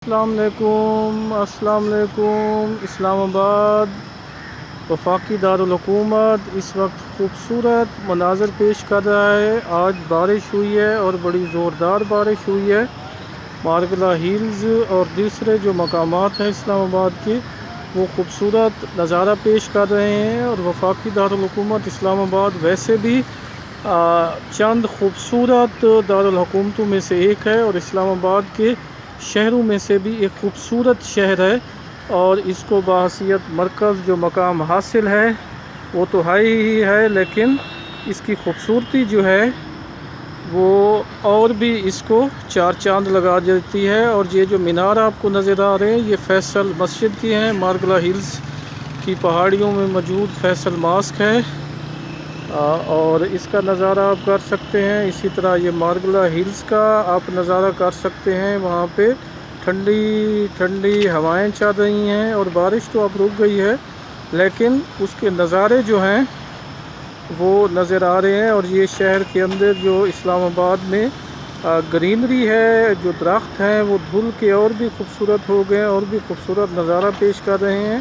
السلام علیکم اسلام آباد وفاقی دارالحکومت اس وقت خوبصورت مناظر پیش کر رہا ہے۔ آج بارش ہوئی ہے اور بڑی زوردار بارش ہوئی ہے۔ مارگلا ہلز اور دوسرے جو مقامات ہیں اسلام آباد کے وہ خوبصورت نظارہ پیش کر رہے ہیں، اور وفاقی دارالحکومت اسلام آباد ویسے بھی چند خوبصورت دارالحکومتوں میں سے ایک ہے، اور اسلام آباد کے شہروں میں سے بھی ایک خوبصورت شہر ہے، اور اس کو بحیثیت مرکز جو مقام حاصل ہے وہ تو ہی ہے، لیکن اس کی خوبصورتی جو ہے وہ اور بھی اس کو چار چاند لگا دیتی ہے۔ اور یہ جو مینار آپ کو نظر آ رہے ہیں یہ فیصل مسجد کی ہیں، مارگلا ہلز کی پہاڑیوں میں موجود فیصل ماسک ہے، اور اس کا نظارہ آپ کر سکتے ہیں۔ اسی طرح یہ مارگلا ہلز کا آپ نظارہ کر سکتے ہیں، وہاں پہ ٹھنڈی ٹھنڈی ہوائیں چل رہی ہیں، اور بارش تو اب رک گئی ہے لیکن اس کے نظارے جو ہیں وہ نظر آ رہے ہیں۔ اور یہ شہر کے اندر جو اسلام آباد میں گرینری ہے، جو درخت ہیں وہ دھل کے اور بھی خوبصورت ہو گئے، اور بھی خوبصورت نظارہ پیش کر رہے ہیں،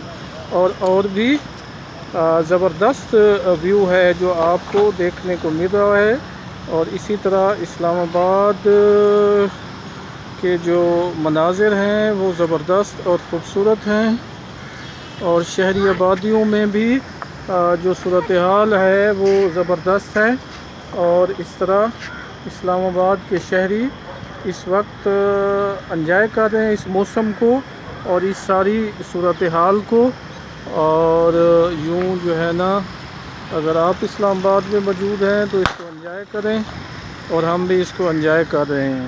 اور بھی زبردست ویو ہے جو آپ کو دیکھنے کو مل رہا ہے۔ اور اسی طرح اسلام آباد کے جو مناظر ہیں وہ زبردست اور خوبصورت ہیں، اور شہری آبادیوں میں بھی جو صورتحال ہے وہ زبردست ہے، اور اس طرح اسلام آباد کے شہری اس وقت انجوائے کر رہے ہیں اس موسم کو اور اس ساری صورتحال کو۔ اور یوں جو ہے نا، اگر آپ اسلام آباد میں موجود ہیں تو اس کو انجوائے کریں، اور ہم بھی اس کو انجوائے کر رہے ہیں۔